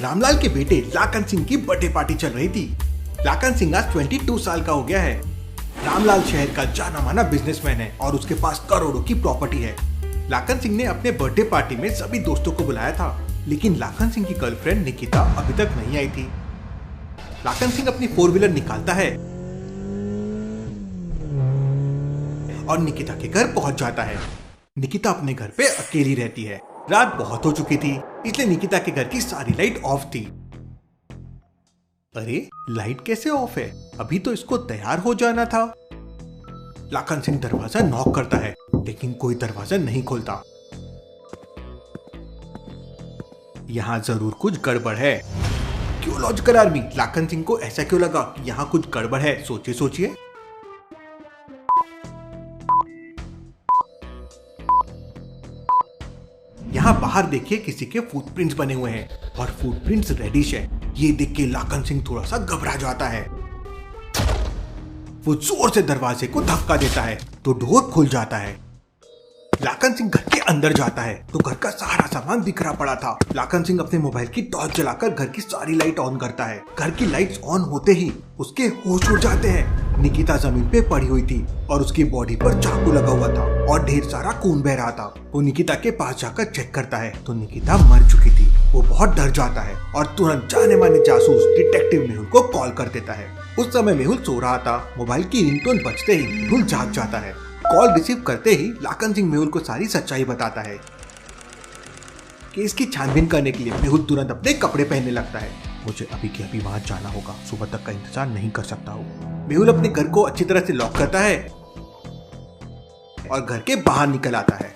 रामलाल के बेटे लाखन सिंह की बर्थडे पार्टी चल रही थी। लाखन सिंह आज 22 साल का हो गया है। रामलाल शहर का जाना माना बिजनेसमैन है और उसके पास करोड़ों की प्रॉपर्टी है। लाखन सिंह ने अपने बर्थडे पार्टी में सभी दोस्तों को बुलाया था, लेकिन लाखन सिंह की गर्लफ्रेंड निकिता अभी तक नहीं आई थी। लाखन सिंह अपनी 4 व्हीलर निकालता है और निकिता के घर पहुंच जाता है। निकिता अपने घर पे अकेली रहती है। रात बहुत हो चुकी थी, इसलिए निकिता के घर की सारी लाइट ऑफ थी। अरे, लाइट कैसे ऑफ है? अभी तो इसको तैयार हो जाना था। लाखन सिंह दरवाजा नॉक करता है, लेकिन कोई दरवाजा नहीं खोलता। यहाँ जरूर कुछ गड़बड़ है। क्यों लॉजिकल आर्मी? लाखन सिंह को ऐसा क्यों लगा कि यहाँ कुछ गड़बड़ है? सोचिए सोचिए। यहाँ बाहर देखिए, किसी के फुटप्रिंट्स बने हुए हैं और फुटप्रिंट्स रेडिश है। ये देख के लाखन सिंह थोड़ा सा घबरा जाता है। वो जोर से दरवाजे को धक्का देता है तो डोर खुल जाता है। लाखन सिंह घर के अंदर जाता है तो घर का सारा सामान बिखरा पड़ा था। लाखन सिंह अपने मोबाइल की टॉर्च जलाकर घर की सारी लाइट ऑन करता है। घर की लाइट्स ऑन होते ही उसके होश उड़ जाते हैं। निकिता जमीन पे पड़ी हुई थी और उसकी बॉडी पर चाकू लगा हुआ था और ढेर सारा खून बह रहा था। वो निकिता के पास जाकर चेक करता है तो निकिता मर चुकी थी। वो बहुत डर जाता है और तुरंत जाने माने जासूस डिटेक्टिव मेहुल को कॉल कर देता है। उस समय मेहुल सो रहा था। मोबाइल की रिंगटोन बजते ही मेहुल जाग जाता है। कॉल रिसीव करते ही लाखन सिंह मेहुल को सारी सच्चाई बताता है। केस की छानबीन करने के लिए मेहुल तुरंत अपने कपड़े पहनने लगता है। मुझे अभी के अभी वहां जाना होगा, सुबह तक का इंतजार नहीं कर सकता हूँ। मेहुल अपने घर को अच्छी तरह से लॉक करता है और घर के बाहर निकल आता है।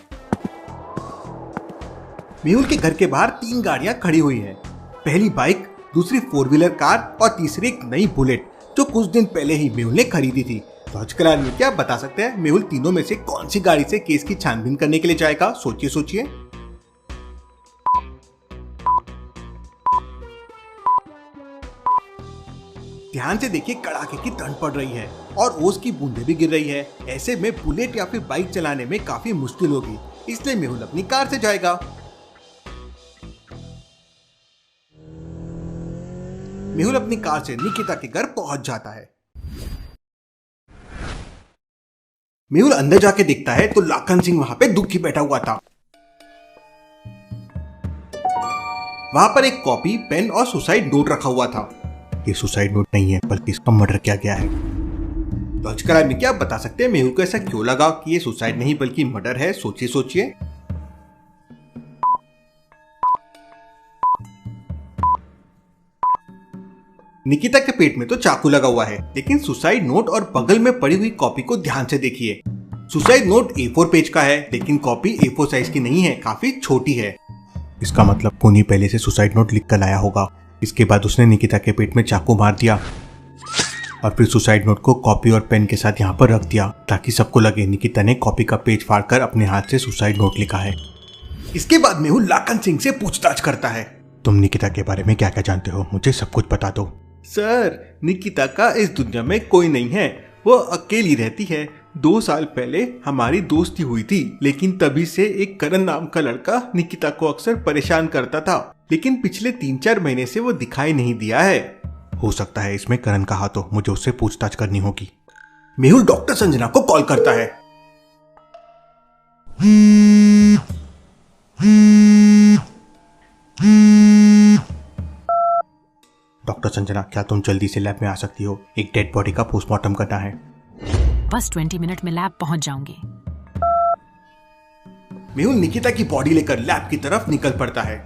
मेहुल के घर के बाहर 3 गाड़ियां खड़ी हुई हैं। पहली बाइक, दूसरी 4 व्हीलर कार और तीसरी एक नई बुलेट जो कुछ दिन पहले ही मेहुल ने खरीदी थी। लॉजिकल आर्मी, क्या आप बता सकते हैं मेहुल तीनों में से कौन सी गाड़ी से केस की छानबीन करने के लिए जाएगा? सोचिए सोचिए। ध्यान से देखिए, कड़ाके की ठंड पड़ रही है और ओस की बूंदें भी गिर रही है। ऐसे में बुलेट या फिर बाइक चलाने में काफी मुश्किल होगी, इसलिए मेहुल अपनी कार से जाएगा। मेहुल अपनी कार से निकिता के घर पहुंच जाता है। मेहुल अंदर जाके देखता है तो लाखन सिंह वहां पे दुखी बैठा हुआ था। वहां पर एक कॉपी, पेन और सुसाइड नोट रखा हुआ था। ये सुसाइड नोट नहीं है, बल्कि इसका मर्डर किया गया है। लॉजिकल आर्मी, क्या आप बता सकते हैं मेहुल को ऐसा क्यों लगा कि ये सुसाइड नहीं बल्कि मर्डर है? सोचिए सोचिए। निकिता के पेट में तो चाकू लगा हुआ है, लेकिन सुसाइड नोट और बगल में पड़ी हुई कॉपी को ध्यान से देखिए। सुसाइड नोट A4 पेज का है, लेकिन कॉपी A4 साइज की नहीं है, काफी छोटी है। इसका मतलब खूनी पहले से सुसाइड नोट लिख कर लाया होगा। इसके बाद उसने निकिता के पेट में चाकू मार दिया और फिर सुसाइड नोट को कॉपी और पेन के साथ यहाँ पर रख दिया, ताकि सबको लगे निकिता ने कॉपी का पेज फाड़कर अपने हाथ से सुसाइड नोट लिखा है। इसके बाद मेहुल लाखन सिंह से पूछताछ करता है। तुम निकिता के बारे में क्या क्या जानते हो? मुझे सब कुछ बता दो। सर, निकिता का इस दुनिया में कोई नहीं है। वो अकेली रहती है। 2 साल पहले हमारी दोस्ती हुई थी, लेकिन तभी से एक करण नाम का लड़का निकिता को अक्सर परेशान करता था, लेकिन पिछले 3-4 महीने से वो दिखाई नहीं दिया है। हो सकता है इसमें करण का हाथ हो, मुझे उससे पूछताछ करनी होगी। मेहुल डॉक्टर संजना को कॉल करता है। डॉक्टर संजना, क्या तुम जल्दी से लैब में आ सकती हो? एक डेड बॉडी का पोस्टमार्टम करना है। बस 20 मिनट में लैब पहुंच जाऊंगी। मेहुल निकिता की बॉडी लेकर लैब की तरफ निकल पड़ता है।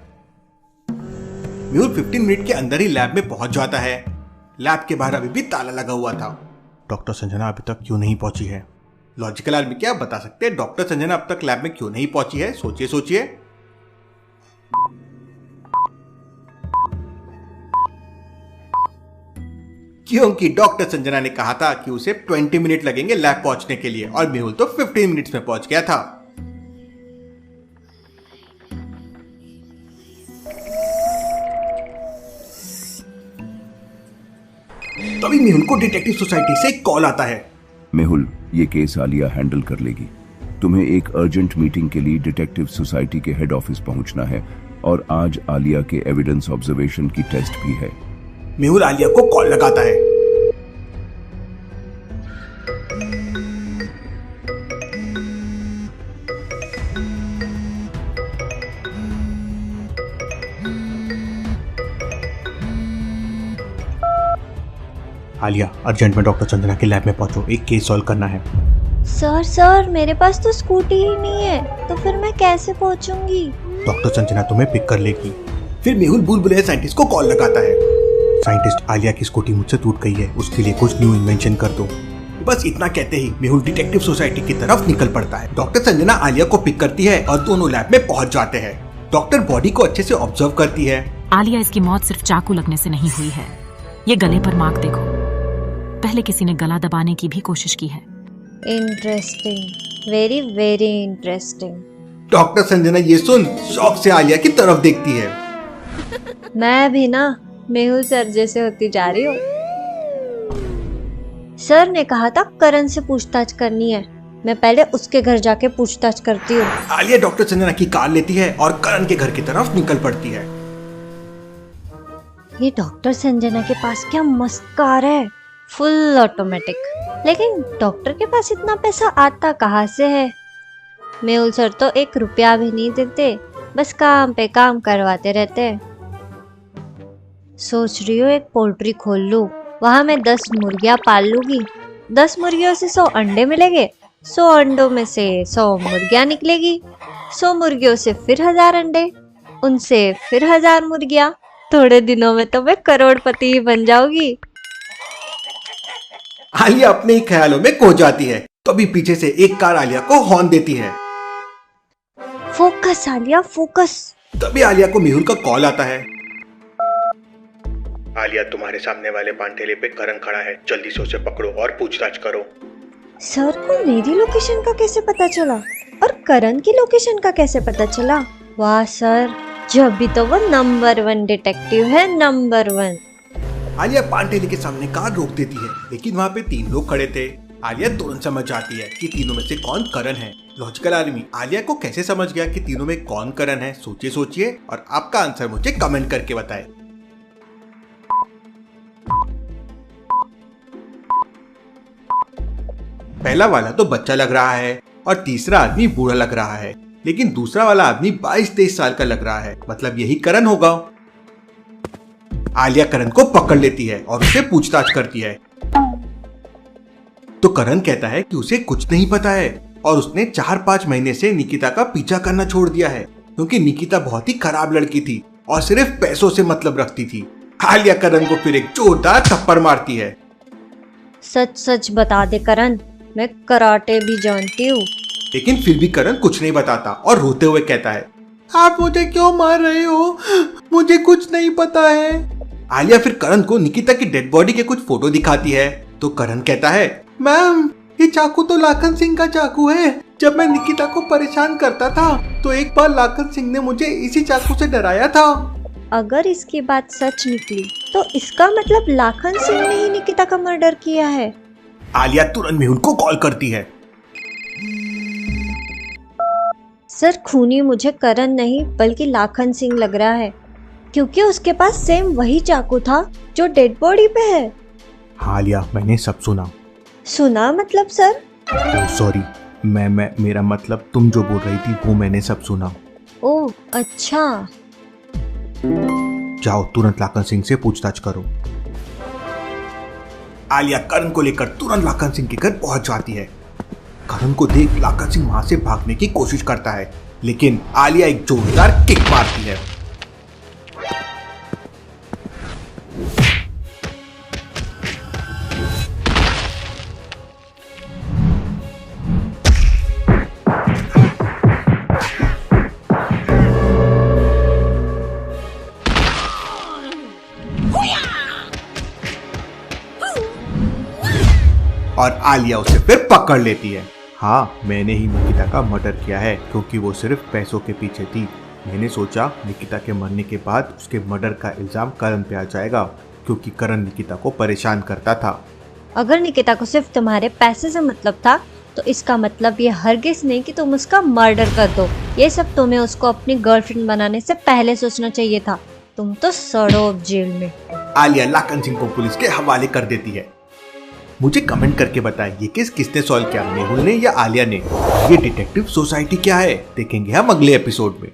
मेहुल 15 मिनट के अंदर ही लैब में पहुंच जाता है। लैब के बाहर अभी भी ताला लगा हुआ था। डॉक्टर संजना अभी तक क्यों नहीं पहुंची है? लॉजिकल आर्मी, क्या आप बता सकते हैं डॉक्टर संजना अब तक लैब में क्यों नहीं पहुंची है? सोचिए सोचिए। क्योंकि डॉक्टर संजना ने कहा था कि उसे 20 मिनट लगेंगे लैब पहुंचने के लिए, और मेहुल तो 15 मिनट्स में पहुंच गया था। तभी मेहुल को डिटेक्टिव सोसाइटी से एक कॉल आता है। मेहुल, ये केस आलिया हैंडल कर लेगी। तुम्हें एक अर्जेंट मीटिंग के लिए डिटेक्टिव सोसाइटी के हेड ऑफिस पहुंचना है और आज आलिया के एविडेंस ऑब्जर्वेशन की टेस्ट भी है। मेहुल आलिया को कॉल लगाता है। आलिया, अर्जेंट में डॉक्टर संजना के लैब में पहुंचो, एक केस सॉल्व करना है। सर मेरे पास तो स्कूटी ही नहीं है, तो फिर मैं कैसे पहुंचूंगी? डॉक्टर संजना तुम्हें पिक कर लेगी। फिर मेहुल बुलबुले साइंटिस्ट को कॉल लगाता है। साइंटिस्ट, आलिया की स्कूटी मुझसे टूट गई है, उसके लिए कुछ न्यू इन्वेंशन कर दो। बस इतना कहते ही मेहुल डिटेक्टिव सोसाइटी की तरफ निकल पड़ता है। डॉक्टर संजना आलिया को पिक करती है और दोनों लैब में पहुंच जाते हैं। डॉक्टर बॉडी को अच्छे से ऑब्जर्व करती है। आलिया, इसकी मौत सिर्फ चाकू लगने से नहीं हुई है। ये गले पर मार्क देखो, पहले किसी ने गला दबाने की भी कोशिश की है। Interesting, very very interesting. Doctor Sanjana ये सुन शौक से आलिया की तरफ देखती है। मैं भी ना मेहुल सर जैसे होती जा रही हूँ। सर ने कहा था करण से पूछताछ करनी है, मैं पहले उसके घर जाके पूछताछ करती हूँ। आलिया डॉक्टर संजना की कार लेती है और करण के घर की तरफ निकल पड़ती है। ये डॉक्टर संजना के पास क्या मस्त कार है, फुल ऑटोमेटिक। लेकिन डॉक्टर के पास इतना पैसा आता कहाँ से है? मेहुल सर तो 1 रुपया भी नहीं देते, बस काम पे काम करवाते रहते हैं। सोच रही हूँ एक पोल्ट्री खोल लूं, वहां मैं 10 मुर्गियां पाल लूंगी। 10 मुर्गियों से 100 अंडे मिलेंगे, 100 अंडों में से 100 मुर्गियां निकलेगी, 100 मुर्गियों से फिर 1000 अंडे, उनसे फिर 1000 मुर्गियां। थोड़े दिनों में तो मैं करोड़पति ही बन जाऊंगी। आलिया अपने ही ख्यालों में खो जाती है। तभी पीछे से एक कार आलिया को हॉर्न देती है। Focus Alia, focus. तभी आलिया को मेहुल का कॉल आता है। आलिया, तुम्हारे सामने वाले पान ठेले पे करण खड़ा है, जल्दी से उसे पकड़ो और पूछताछ करो। सर को मेरी लोकेशन का कैसे पता चला और करण की लोकेशन का कैसे पता चला? वाह सर, जब भी तो वो नंबर 1 डिटेक्टिव है, नंबर 1। आलिया पान ठेले के सामने कार रोक देती है, लेकिन वहाँ पे 3 लोग खड़े थे। आलिया तुरंत समझ जाती है कि तीनों में से कौन करण है। लॉजिकल आदमी आलिया को कैसे समझ गया कि तीनों में कौन करण है? सोचिए और आपका आंसर मुझे कमेंट करके बताएं। पहला वाला तो बच्चा लग रहा है और तीसरा आदमी बूढ़ा लग रहा है, लेकिन दूसरा वाला आदमी 22-23 साल का लग रहा है, मतलब यही करण होगा। आलिया करण को पकड़ लेती है और उसे पूछताछ करती है। तो करण कहता है कि उसे कुछ नहीं पता है और उसने 4-5 महीने से निकिता का पीछा करना छोड़ दिया है, क्योंकि निकिता बहुत ही खराब लड़की थी और सिर्फ पैसों से मतलब रखती थी। आलिया करण को फिर एक जोरदार थप्पड़ मारती है। सच सच बता दे करण, मैं कराटे भी जानती हूँ। लेकिन फिर भी करण कुछ नहीं बताता और रोते हुए कहता है, आप मुझे क्यों मार रहे हो? मुझे कुछ नहीं पता है। आलिया फिर करण को निकिता की डेड बॉडी के कुछ फोटो दिखाती है। तो करण कहता है, मैम ये चाकू तो लाखन सिंह का चाकू है। जब मैं निकिता को परेशान करता था तो एक बार लाखन सिंह ने मुझे इसी चाकू से डराया था। अगर इसकी बात सच निकली तो इसका मतलब लाखन सिंह ने ही निकिता का मर्डर किया है। आलिया तुरंत मेहुल को कॉल करती है। सर खूनी मुझे करण नहीं बल्कि लाखन सिंह लग रहा है, क्योंकि उसके पास सेम वही चाकू था जो डेड बॉडी पे है। हाँ आलिया, मैंने सब सुना। सुना मतलब सर? सॉरी, मेरा मतलब तुम जो बोल रही थी वो मैंने सब सुना। ओह अच्छा। जाओ तुरंत लाखन सिंह से पूछताछ करो। आलिया करण को लेकर तुरंत लाखन सिंह के घर पहुंच जाती है। करण को देख लाखन सिंह वहां से भागने की कोशिश करता है, लेकिन आलिया एक जोरदार किक मारती है। और आलिया उसे फिर पकड़ लेती है। हाँ, मैंने ही निकिता का मर्डर किया है, क्योंकि वो सिर्फ पैसों के पीछे थी। मैंने सोचा निकिता के मरने के बाद उसके मर्डर का इल्जाम करण पे आ जाएगा, क्योंकि करण निकिता को परेशान करता था। अगर निकिता को सिर्फ तुम्हारे पैसे से मतलब था तो इसका मतलब ये हरगिज नहीं कि तुम उसका मर्डर कर दो। ये सब तुम्हें उसको अपनी गर्लफ्रेंड बनाने से पहले सोचना चाहिए था। तुम तो सड़ो अब जेल में। आलिया लाखन सिंह को पुलिस के हवाले कर देती है। मुझे कमेंट करके बताएं ये केस किसने सॉल्व किया, मेहुल ने या आलिया ने। ये डिटेक्टिव सोसाइटी क्या है, देखेंगे हम अगले एपिसोड में।